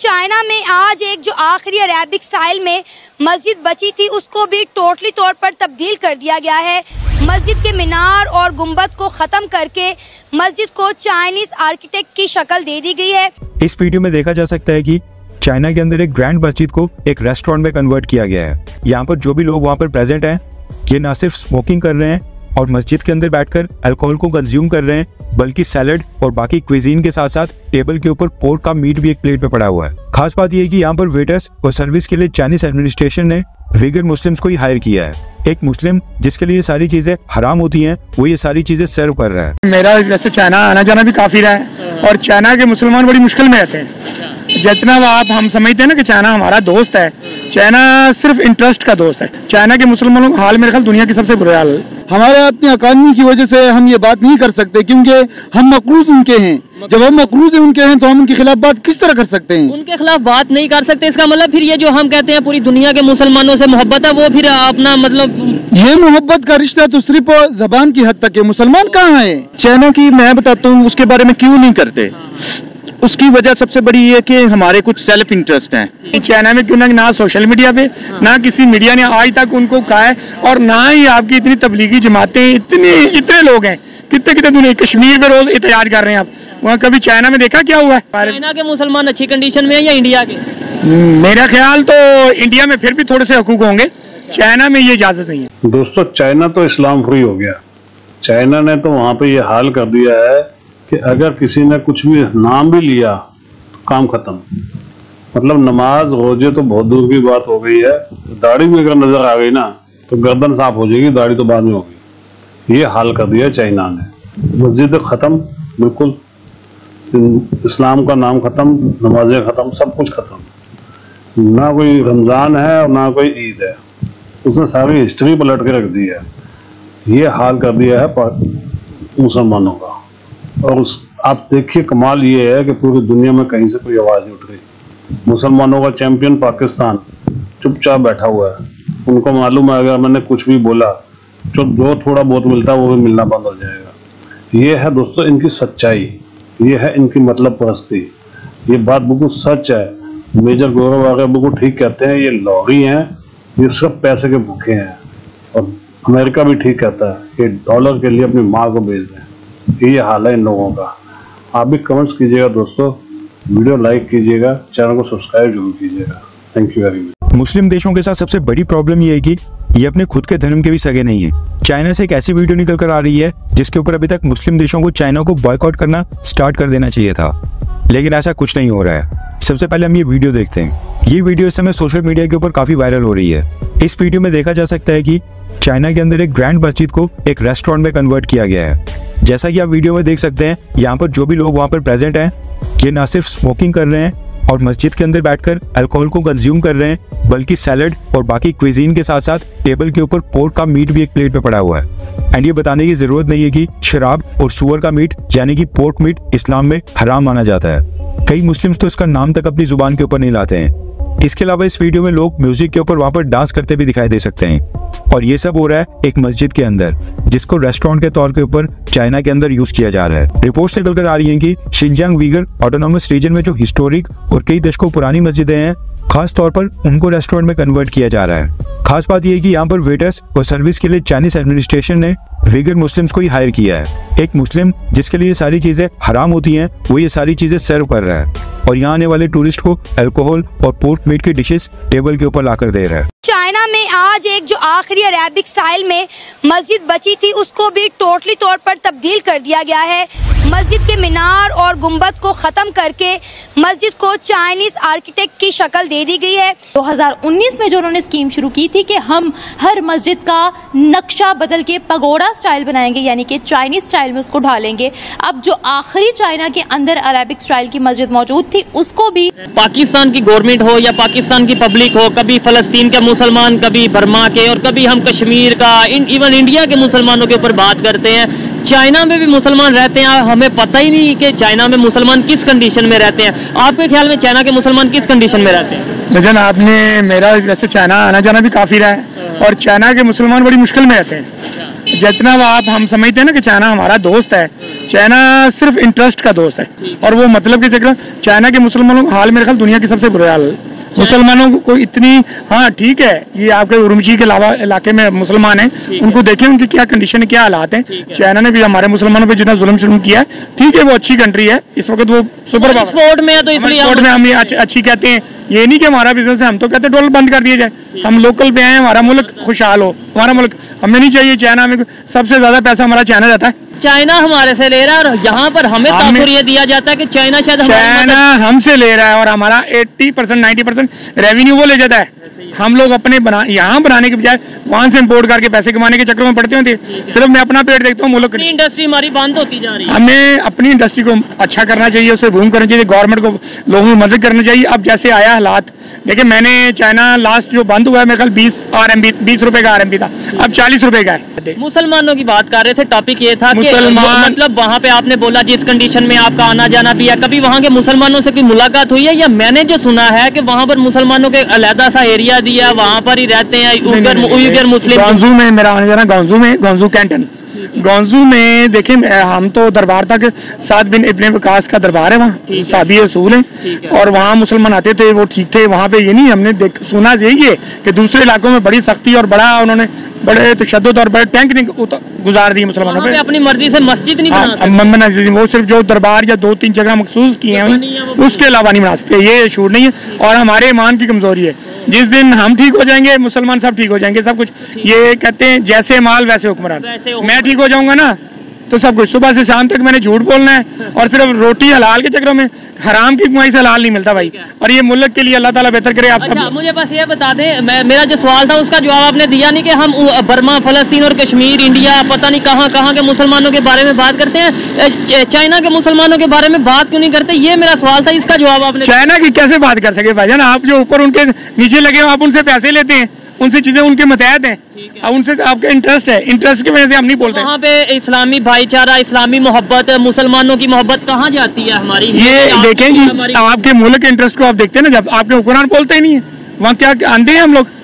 China में आज एक जो आखिरी अरेबिक स्टाइल में मस्जिद बची थी उसको भी टोटली तौर पर तब्दील कर दिया गया है। मस्जिद के मीनार और गुंबद को ख़त्म करके मस्जिद को चाइनीज आर्किटेक्ट की शक्ल दे दी गई है। इस वीडियो में देखा जा सकता है कि चाइना के अंदर एक ग्रैंड मस्जिद को एक रेस्टोरेंट में कन्वर्ट किया गया है। यहाँ पर जो भी लोग वहाँ पर प्रेजेंट हैं ये ना सिर्फ स्मोकिंग कर रहे हैं और मस्जिद के अंदर बैठकर अल्कोहल को कंज्यूम कर रहे हैं, बल्कि सैलड और बाकी क्विजीन के साथ साथ टेबल के ऊपर पोर्क का मीट भी एक प्लेट पे पड़ा हुआ है। खास बात यह है कि यहाँ पर वेटर्स और सर्विस के लिए चाइनीज एडमिनिस्ट्रेशन ने वीगर मुस्लिम्स को ही हायर किया है। एक मुस्लिम जिसके लिए सारी चीजें हराम होती हैं वो ये सारी चीजें सर्व कर रहा है। मेरा वैसे चाइना आना जाना भी काफी रहा है और चाइना के मुसलमान बड़ी मुश्किल में रहते हैं। जितना आप हम समझते हैं ना कि चाइना हमारा दोस्त है, चाइना सिर्फ इंटरेस्ट का दोस्त है। चाइना के मुसलमानों का हाल मेरे ख्याल दुनिया की सबसे बुरा हाल। हमारे अपनी इकॉनमी की वजह से हम ये बात नहीं कर सकते क्योंकि हम मकरूज उनके हैं। जब हम मकरूज उनके हैं तो हम उनके खिलाफ बात किस तरह कर सकते हैं? उनके खिलाफ बात नहीं कर सकते। इसका मतलब फिर ये जो हम कहते हैं पूरी दुनिया के मुसलमानों से मोहब्बत है, वो फिर अपना मतलब ये मोहब्बत का रिश्ता तो सिर्फ जबान की हद तक है। मुसलमान कहाँ है? चाइना की मैं बताता हूँ उसके बारे में क्यों नहीं करते। उसकी वजह सबसे बड़ी ये कि हमारे कुछ सेल्फ इंटरेस्ट हैं। चाइना में क्यों ना सोशल मीडिया पे ना किसी मीडिया ने आज तक उनको कहा है, और ना ही आपकी इतनी तबलीगी जमातें, इतने लोग हैं, कितने कितने दुनिया कश्मीर में रोज एहतजाज कर रहे हैं। आप वहाँ कभी चाइना में देखा क्या हुआ है? चाइना के मुसलमान अच्छी कंडीशन में है या इंडिया के? मेरा ख्याल तो इंडिया में फिर भी थोड़े से हकूक होंगे, चाइना में ये इजाजत नहीं है। दोस्तों, चाइना तो इस्लाम फ्री हो गया। चाइना ने तो वहाँ पे ये हाल कर दिया है कि अगर किसी ने कुछ भी नाम भी लिया तो काम खत्म। मतलब नमाज रोजे तो बहुत दूर की बात हो गई है, दाढ़ी भी अगर नजर आ गई ना तो गर्दन साफ हो जाएगी, दाढ़ी तो बाद में होगी। ये हाल कर दिया चाइना ने। मस्जिद खत्म, बिल्कुल इस्लाम का नाम खत्म, नमाजें खत्म, सब कुछ खत्म। ना कोई रमजान है और ना कोई ईद है। उसने सारी हिस्ट्री पलट के रख दी है। ये हाल कर दिया है मुसलमानों का। और आप देखिए कमाल ये है कि पूरी दुनिया में कहीं से कोई आवाज नहीं उठ रही। मुसलमानों का चैंपियन पाकिस्तान चुपचाप बैठा हुआ है। उनको मालूम है अगर मैंने कुछ भी बोला जो थोड़ा बहुत मिलता है वो भी मिलना बंद हो जाएगा। ये है दोस्तों इनकी सच्चाई, ये है इनकी मतलब परस्ती। ये बात बिल्कुल सच है। मेजर गौरव आगे बिल्कुल ठीक कहते हैं, ये लॉरी हैं, ये सिर्फ पैसे के भूखे हैं। और अमेरिका भी ठीक कहता है कि डॉलर के लिए अपनी माँ को बेच दें। ये हाल है इन लोगों का। आप भी कमेंट्स कीजिएगा दोस्तों, वीडियो लाइक कीजिएगा, चैनल को सब्सक्राइब जरूर कीजिएगा। Thank you very much. मुस्लिम देशों के साथ सबसे बड़ी प्रॉब्लम ये है कि ये अपने खुद के धर्म के भी सगे नहीं है। चाइना से एक ऐसी वीडियो निकल कर आ रही है जिसके ऊपर अभी तक मुस्लिम देशों को चाइना को बॉयकॉट करना स्टार्ट कर देना चाहिए था, लेकिन ऐसा कुछ नहीं हो रहा है। सबसे पहले हम ये वीडियो देखते हैं। ये वीडियो इस समय सोशल मीडिया के ऊपर काफी वायरल हो रही है। इस वीडियो में देखा जा सकता है कि चाइना के अंदर एक ग्रैंड मस्जिद को एक रेस्टोरेंट में कन्वर्ट किया गया है। जैसा कि आप वीडियो में देख सकते हैं, यहाँ पर जो भी लोग वहाँ पर प्रेजेंट हैं ये ना सिर्फ स्मोकिंग कर रहे हैं और मस्जिद के अंदर बैठकर अल्कोहल को कंज्यूम कर रहे हैं, बल्कि सैलड और बाकी क्विजीन के साथ साथ टेबल के ऊपर पोर्क का मीट भी एक प्लेट पे पड़ा हुआ है। एंड ये बताने की जरूरत नहीं है कि शराब और सुअर का मीट यानी कि पोर्क मीट इस्लाम में हराम माना जाता है। कई मुस्लिम्स तो इसका नाम तक अपनी जुबान के ऊपर नहीं लाते हैं। इसके अलावा इस वीडियो में लोग म्यूजिक के ऊपर वहाँ पर डांस करते भी दिखाई दे सकते हैं, और ये सब हो रहा है एक मस्जिद के अंदर जिसको रेस्टोरेंट के तौर के ऊपर चाइना के अंदर यूज किया जा रहा है। रिपोर्ट्स निकल कर आ रही हैं कि शिनजियांग वीगर ऑटोनॉमस रीजन में जो हिस्टोरिक और कई दशकों पुरानी मस्जिदें हैं, खास तौर पर उनको रेस्टोरेंट में कन्वर्ट किया जा रहा है। खास बात यह है कि यहाँ पर वेटर्स और सर्विस के लिए चाइनीज एडमिनिस्ट्रेशन ने वीगर मुस्लिम्स को ही हायर किया है। एक मुस्लिम जिसके लिए सारी चीजें हराम होती हैं वो ये सारी चीजें सर्व कर रहा है और यहाँ आने वाले टूरिस्ट को अल्कोहल और पोर्क मीट की डिशेस टेबल के ऊपर लाकर दे रहा है। चाइना में आज एक जो आखिरी अरेबिक स्टाइल में मस्जिद बची थी उसको भी टोटली तौर पर तब्दील कर दिया गया है। मस्जिद के मीनार और गुंबद को ख़त्म करके मस्जिद को चाइनीज आर्किटेक्ट की शक्ल दे दी गई है। 2019 में जो उन्होंने स्कीम शुरू की थी कि हम हर मस्जिद का नक्शा बदल के पगोड़ा स्टाइल बनाएंगे, यानी कि चाइनीज स्टाइल में उसको ढालेंगे। अब जो आखिरी चाइना के अंदर अरेबिक स्टाइल की मस्जिद मौजूद थी उसको भी पाकिस्तान की गवर्नमेंट हो या पाकिस्तान की पब्लिक हो, कभी फलस्तीन के मुसलमान, कभी बर्मा के, और कभी हम कश्मीर का, इवन इंडिया के मुसलमानों के ऊपर बात करते हैं। चाइना में भी मुसलमान रहते हैं, हमें पता ही नहीं कि चाइना में मुसलमान किस कंडीशन में रहते हैं। आपके ख्याल में चाइना के मुसलमान किस कंडीशन में रहते हैं? भजन आपने मेरा वैसे चाइना आना जाना भी काफी रहा है और चाइना के मुसलमान बड़ी मुश्किल में रहते हैं। जितना आप हम समझते हैं ना कि चाइना हमारा दोस्त है, चाइना सिर्फ इंटरेस्ट का दोस्त है और वो मतलब के चक्कर चाइना के मुसलमानों का हाल मेरे ख्याल दुनिया की सबसे बुरा हाल है। मुसलमानों को इतनी, हाँ ठीक है, ये आपके उरुमची के अलावा इलाके में मुसलमान हैं, उनको देखें उनकी क्या कंडीशन है, क्या हालात हैं। चाइना ने भी हमारे मुसलमानों पे जितना जुल्म शुरू किया है, ठीक है वो अच्छी कंट्री है इस वक्त, वो सुपर एक्सपोर्ट में है तो इसलिए हम ये अच्छी कहते हैं। ये नहीं कि हमारा बिजनेस है, हम तो कहते हैं डॉलर बंद कर दिया जाए, हम लोकल पे आए, हमारा मुल्क खुशहाल हो, हमारा मुल्क हमें नहीं चाहिए चाइना में। सबसे ज्यादा पैसा हमारा चाइना जाता है, चाइना हमारे से ले रहा है और यहाँ पर हमें तासुर ये दिया जाता है कि चाइना शायद हमसे ले रहा है और हमारा 80% 90% रेवेन्यू वो ले जाता है। हम लोग अपने यहाँ बनाने के बजाय वहाँ से इम्पोर्ट करके पैसे कमाने के चक्कर में पड़ते होते। सिर्फ मैं अपना पेट देखता हूँ, मुल्क की इंडस्ट्री हमारी बंद होती जा रही है। हमें अपनी इंडस्ट्री को अच्छा करना चाहिए, उसे बूम करना चाहिए, गवर्नमेंट को लोगों की मदद करनी चाहिए। अब जैसे आया हालात देखिए, मैंने चाइना लास्ट जो बंद हुआ है मेरे ख्याल 20 रुपए का RMB था, अब 40 रुपए का है। मुसलमानों की बात कर रहे थे, टॉपिक ये था कि मतलब वहाँ पे आपने बोला जिस कंडीशन में आपका आना जाना भी है, कभी वहाँ के मुसलमानों से कोई मुलाकात हुई है? या मैंने जो सुना है कि वहाँ पर मुसलमानों के अलहदा सा एरिया दिया, वहाँ पर ही रहते हैं उइगर मुस्लिम। गौंजू में मेरा आना जाना, गौंजू कैंटन गौंजू में देखें, हम तो दरबार तक 7 बिन इब्ने वकास का दरबार है, वहाँ साबी असूल है और वहाँ मुसलमान आते थे, वो ठीक थे। वहाँ पे ये नहीं हमने सुना यही है कि दूसरे इलाकों में बड़ी सख्ती और बड़ा उन्होंने बड़े तशद्दुद और बड़े टैंक नहीं गुजार दिए मुसलमानों पे। अपनी मर्जी से मस्जिद नहीं बना सकते, वो सिर्फ जो दरबार या 2-3 जगह मखसूस किए हैं उसके अलावा नहीं बना सकते, ये शूट नहीं है और हमारे ईमान की कमजोरी है। जिस दिन हम ठीक हो जाएंगे मुसलमान सब ठीक हो जाएंगे, सब कुछ। ये कहते हैं जैसे माल वैसे हुक्मरान, मैं ठीक हो जाऊंगा ना तो सब कुछ। सुबह से शाम तक मैंने झूठ बोलना है और सिर्फ रोटी हलाल के चक्करों में, हराम की कमाई से हलाल नहीं मिलता भाई। और ये मुल्क के लिए अल्लाह ताला बेहतर करे। आप अच्छा, मुझे बस ये बता दें, मेरा जो सवाल था उसका जवाब आपने दिया नहीं कि हम बर्मा, फलस्तीन और कश्मीर, इंडिया, पता नहीं कहाँ कहाँ के मुसलमानों के बारे में बात करते हैं, चाइना के मुसलमानों के बारे में बात क्यों नहीं करते? ये मेरा सवाल था, इसका जवाब आपने। चाइना की कैसे बात कर सके भाईजान, आप जो ऊपर उनके नीचे लगे हो, आप उनसे पैसे लेते हैं, उनसे चीजें उनके मतहत हैं, उनसे आपका इंटरेस्ट है, इंटरेस्ट की वजह से हम नहीं बोलते। वहाँ पे इस्लामी भाईचारा, इस्लामी मोहब्बत, मुसलमानों की मोहब्बत कहाँ जाती है हमारी? ये देखें जी, आपके मुल्क के इंटरेस्ट को आप देखते हैं ना, जब आपके कुरान बोलते ही नहीं है, वहाँ क्या आंधे हैं हम लोग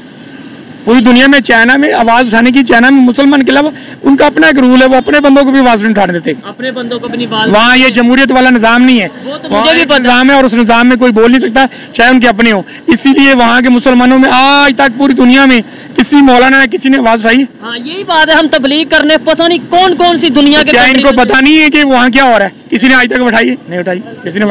पूरी दुनिया में। चाइना में आवाज उठाने की, चाइना में मुसलमान के अलावा उनका अपना एक रूल है, वो अपने बंदों को भी आवाज नहीं उठाने देते, अपने बंदों को भी नहीं। वहाँ ये जमहूरियत वाला निजाम नहीं है, तो मुझे भी पता निजाम है और उस निजाम में कोई बोल नहीं सकता, चाहे उनके अपने हो। इसीलिए वहाँ के मुसलमानों में आज तक पूरी दुनिया में किसी मौलाना किसी ने आवाज उठाई? हाँ, यही बात है, हम तबलीग करने पता नहीं कौन कौन सी दुनिया के, क्या इनको पता नहीं है कि वहाँ क्या हो रहा है? किसी ने आज तक उठाई नहीं उठाई, किसी ने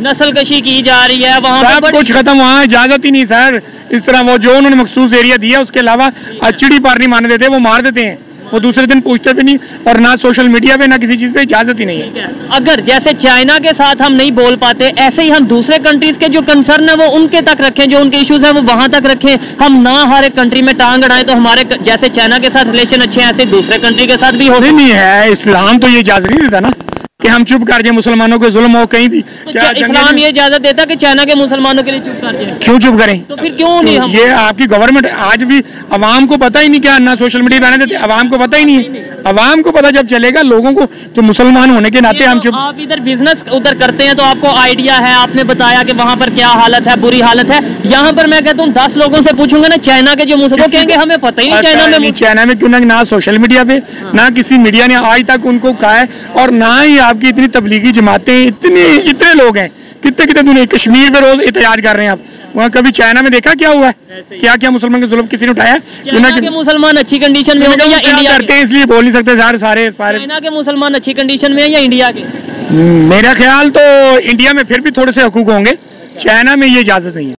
नस्ल कशी की जा रही है वहाँ, सब कुछ खत्म, वहाँ इजाजत ही नहीं सर। इस तरह वो जो उन्होंने मखसूस एरिया दिया उसके अलावा चिड़ी पार नहीं मारने देते, वो मार देते हैं, वो दूसरे दिन पूछते भी नहीं, और ना सोशल मीडिया पे ना किसी चीज पे इजाजत ही नहीं है। अगर जैसे चाइना के साथ हम नहीं बोल पाते, ऐसे ही हम दूसरे कंट्रीज के जो कंसर्न है वो उनके तक रखें, जो उनके इश्यूज है वो वहां तक रखें। हम ना हर एक कंट्री में टांग अड़ाएं, तो हमारे जैसे चाइना के साथ रिलेशन अच्छे हैं, ऐसे दूसरे कंट्री के साथ भी हो नहीं है। इस्लाम तो ये इजाजत नहीं देता ना कि हम चुप कर जाए, मुसलमानों के जुल्म हो कहीं भी। तो क्या इस्लाम ये इजाजत देता कि चाइना के मुसलमानों के लिए चुप कर जाए? क्यों चुप करें? तो फिर क्यों नहीं हम? ये आपकी गवर्नमेंट आज भी अवाम को पता ही नहीं, क्या ना सोशल मीडिया पे आने देते, अवाम को पता ही नहीं है। अवाम को पता जब चलेगा, लोगों को जो मुसलमान होने के नाते हम चुप। आप इधर बिजनेस उधर करते हैं तो आपको आइडिया है, आपने बताया कि वहाँ पर क्या हालत है, बुरी हालत है। यहाँ पर मैं कहता हूँ 10 लोगों से पूछूंगा ना चाइना के जो मुसलमान, कहेंगे हमें पता ही नहीं चाइना में क्यों ना सोशल मीडिया पे ना किसी मीडिया ने आज तक उनको कहा है, और ना ही आपकी इतनी तबलीगी जमातें, इतने लोग हैं, कितने दुनिया कश्मीर में रोज एहतजाज कर रहे हैं। आप वहाँ कभी चाइना में देखा क्या हुआ है? क्या क्या मुसलमान के जुल्म किसी ने उठाया? चाइना के मुसलमान अच्छी कंडीशन में होंगे या इंडिया करते हैं, इसलिए बोल नहीं सकते सारे। चाइना के मुसलमान अच्छी कंडीशन में है या इंडिया के? मेरा ख्याल तो इंडिया में फिर भी थोड़े से हकूक होंगे, चाइना में ये इजाजत नहीं है।